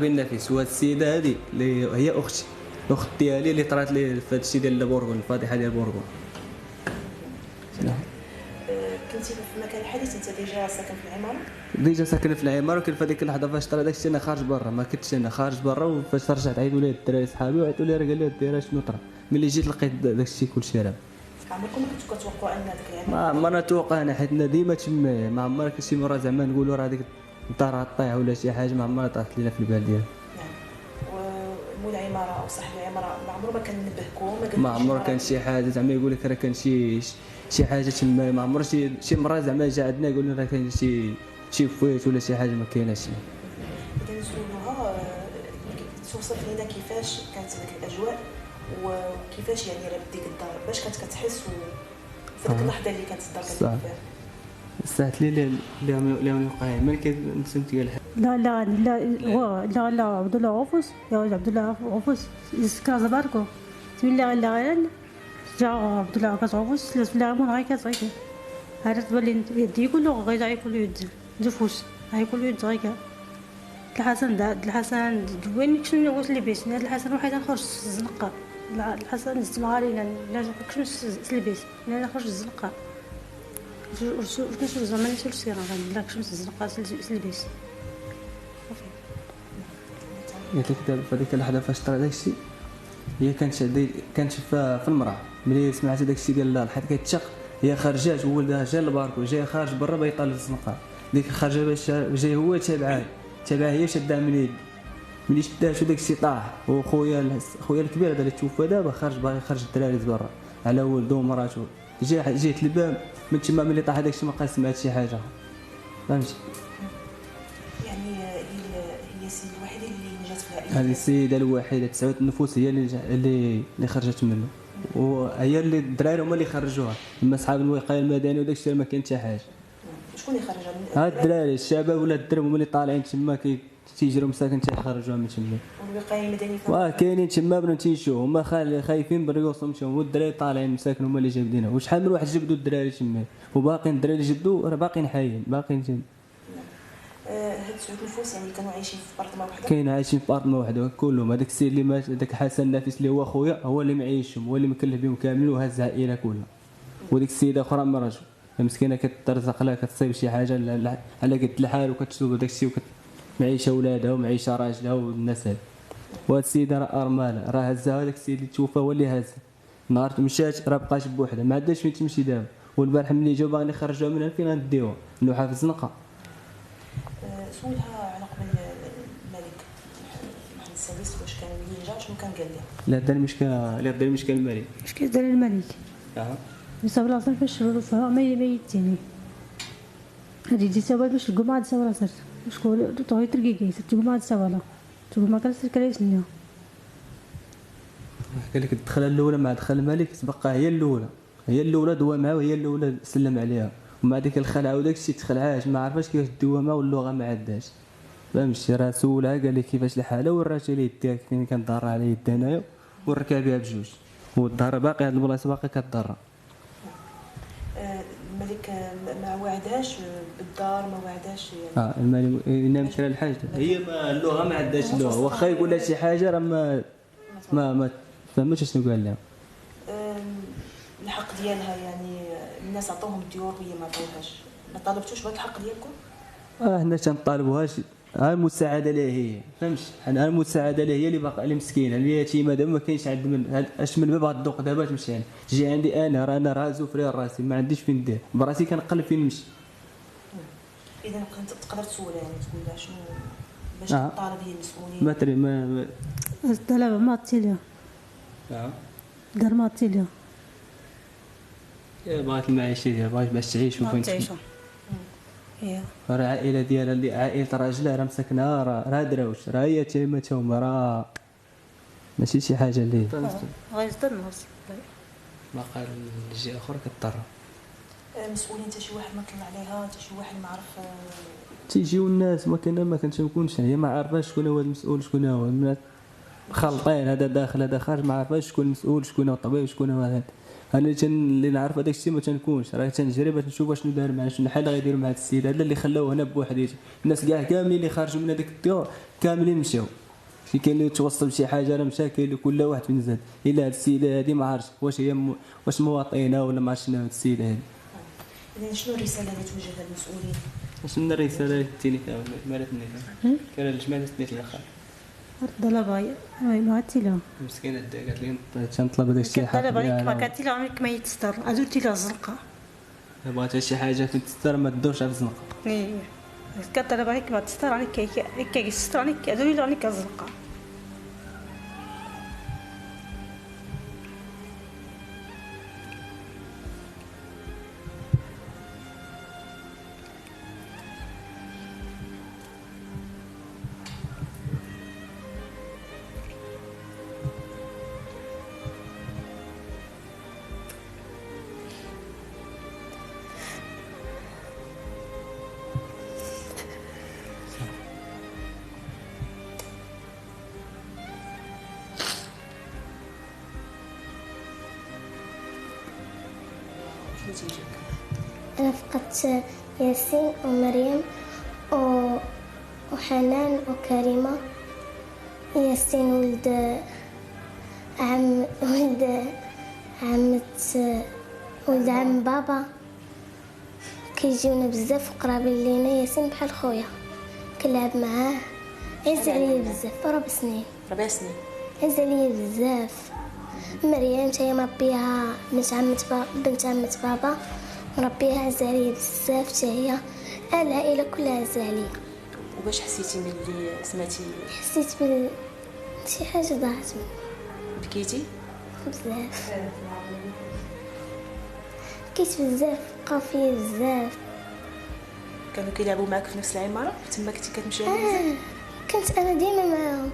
صاحبي النفيس. وهاد السيده هذه اللي هي اختي، الاخت ديالي اللي طرات لي في هذا الشيء ديال بورغون، الفضيحه ديال بورغون. كنتي في المكان الحديث انت ديجا ساكن في العماره؟ ديجا ساكن في العماره، ولكن في هذيك اللحظه فاش طرا داك الشيء انا خارج برا، ما كنتش انا خارج برا. وفاش رجعت عيطوا لي الدراري صحابي وعيطوا لي راه قال لي الدراري شنو طرا. ملي جيت لقيت داك الشيء كلشي راه عمركم ما كنتوا كتوقعوا ان ديك ما عمرنا توقعنا، حيت ديما تما ما عمرنا شي مره زعما نقولوا راه ديك الدار غطيح ولا شي حاجه، ما عمرها طاحت لينا في البال ديالنا. ومول العماره او صاحب العماره ما عمره ما كان نبهكم؟ ما عمره كان شي حاجه زعما يقول لك راه كان شي حاجه تما. ما عمر شي مره زعما جا عندنا يقول لنا راه كاين شي فويت ولا شي حاجه، ما كايناش. اذا نسولوها توصف لنا كيفاش كانت ديك الاجواء وكيفاش يعني راه بديك الدار باش كانت كتحس في ديك اللحظه اللي كانت الدار كتبان فيها. ساعات اللي وقع ملي كنسمت ديال لا لا لا لا لا عبد الله عفوس يا عبد الله عفوس يسكر زباركو بسم الله لا غير جا عبد الله عفوس بسم الله مون غير كتغيك عرفت باللي يدي كله غير ياكل يد جفوس ياكل يد غير الحسن وين شنو واش لبس الحسن واحد اخر الزنقه الحسن استمغالي لا كنت لبس لا خرج الزنقه كنت زمان شو السيره لا كنت الزنقه لبس قلت لك دابا في هذيك اللحظه فاش طرا داكشي هي كانت في المراه. ملي سمعت داكشي ديال الحيط كيتشق هي خرجات وولدها جا للباركو جاي خارج برا بيطال الزنقه ديك خارجه باش جاي هو تابعها هي شدها من يد. ملي شدها شو داكشي طاح. وخويا الكبير هذا اللي توفى دابا خارج باغي يخرج الدراري لبرا على ولده ومراته. جيت الباب من تما ملي طاح داكشي ما بقى سمعت شي حاجه فهمتي. يعني هي السيده الوحيده اللي نجات في العائله. هذه السيده الوحيده 9 النفوس هي اللي خرجت منه. وهي اللي الدراري هما اللي خرجوها. اما صحاب الوقايه المدني وداك الشيء ما كاين حتى حاجه. شكون اللي خرجها؟ هاد الدراري الشباب ولا الدرب هما اللي طالعين تما تيجروا مساكن تيخرجوها من تما. والوقايه المدنيه كاينين تما بنو تيمشيو هما خايفين بريوسهم مشاو. والدراري طالعين مساكن هما اللي جابدينها. وشحال من واحد جبدوا الدراري تما وباقيين الدراري اللي جبدوا راه باقيين حيين باقيين تما. هاد 9 نفوس يعني كانوا عايشين في بارطمه وحده؟ كاين عايشين في بارطمه وحده كلهم. هذاك السيد اللي مات داك حسن نافس اللي هو خويا هو اللي معيشهم هو اللي مكلف بهم كاملين وهز العائله كلها. وديك السيده اخرى مراته مسكينه كترزق لها كتصيب شي حاجه على قد الحال وكتسوق داك الشيء معيشه ولادها ومعيشه راجلها والناس هذه. وهاد السيده راه ارمله راه هزها داك السيد اللي توفى هو اللي هزها. نهار مشات راه بقات بوحدها ما عندهاش فين تمشي دابا. والبارح ملي جاو باغيين يخرجوها منها فين غنديوها نلوحها في الزنقه. سولها على قبل الملك محمد السادس واش كان ملي جا شنو كان قال لها؟ لا دار المشكل الملك. اش كيدير الملك؟ يصاب راسه فاش شرفها ما يتيني هذه دي سوا باش الجمعه دي سوا راسه شكون طوي تركيكي الجمعه دي سوا لا الجمعه كانت كريسنيا. قال لك الدخله الاولى مع دخل الملك تبقى هي الاولى دوا معاه وهي الاولى سلم عليها. ومع ديك الخلعه وداك الشيء تخلعاش ما عرفاش كيفاش دوا معاه واللغه ما عندهاش فهمتي. راه سولها قال لي كيفاش الحاله وراتها لي يديها فين كنضر على يد هنايا وركب بها بجوج. والظهر باقي هاد البلاصه باقي كتضرر. الملك ما وعداش بالدار ما وعداش يعني. الملك ينام شرا الحاجه هي ما اللغه ما عندهاش اللغه واخا يقول لها شي حاجه راه ما فهمتش شنو قال لها. الحق ديالها يعني الناس عطوهم الديور وهي ما عطوهاش. ما طالبتوش بهذا الحق ديالكم؟ حنا تنطالبوهاش. المساعده لها هي فهمتي. حنا المساعده لها هي اللي باقا اللي مسكينه اللي يتيمه دابا ما كاينش عند من اش من باب غتدوق دابا تمشي يعني. تجي عندي انا راه زوفري راسي ما عنديش فين ندير براسي كنقلب فين نمشي. اذا كنت تقدر تسولها يعني تقول لها شنو باش تطالب هي المسؤولين. ما تري ما الطلب ما تيليا دار ما تيليا بغات المعيشه ديالها بغات باش تعيش وفين تعيش. راه العائله ديالها اللي عائله راجلها راه مسكنها راه دراوش راه هي تيما هما راه ماشي شي حاجه اللي غير النص باقا الجهه اخرى كضر. مسؤولين حتى شي واحد ما طلع عليها حتى شي واحد ما عرف. تيجيو الناس ما كنكونش هي ما عارفاش شكون هو المسؤول شكون هو خلطين هذا داخل هذا خارج ما عارفاش شكون المسؤول شكون هو الطبيب شكون هو هذا. انا اللي نعرف هذاك الشيء ما تنكونش، راه تنجري باش نشوف شنو دار معنا، شنو الحال غيديروا مع هذا السيد هذا اللي خلاوه هنا بوحديته. الناس كاع كاملين اللي خرجوا من هذاك الديور كاملين مشاو، شي كاين اللي توصل بشي حاجه راه مشى، كاين اللي كل واحد فين زاد. الا هاد السيده هادي ما عرفتش واش هي واش مواطنه ولا ما عرفتش شنو هاد السيده هادي. اذا شنو الرساله اللي توجهها للمسؤولين؟ شنو الرساله الثانيه مالت النساء كان الجماعه سنيت الاخر لا باي ما عتيلا مسكينه قالت لي تنطلب هذاك الشيء لا باي ما كاتيلا عمرك ما يتستر ادوتي لا الزرقاء بغات شي حاجه فين تستر ما تدورش على الزنقه. اي كطلب عليك ما تستر عليك هكا يستر عليك ادوي عليك الزرقاء. أنا فقدت ياسين ومريم وحنان وكريمة. ياسين ولد عم بابا، كيجيونا بزاف وقرابين لينا. ياسين بحال خويا كنلعب معاه، عز عليا بزاف. 4 سنين. 4 سنين عز عليا بزاف. مريم تاهي مربيها بنت عمة بابا، مربيها عز عليا بزاف تاهي. العائلة كلها عز عليا. وباش حسيتي ملي سمعتي؟ حسيت شي حاجة ضاعت مني. بكيتي بزاف، بكيت بزاف، بقاو فيا بزاف. كانوا كيلعبوا معاك في نفس العمارة تما كنتي كتمشي عليهم؟ كنت انا ديما معاهم.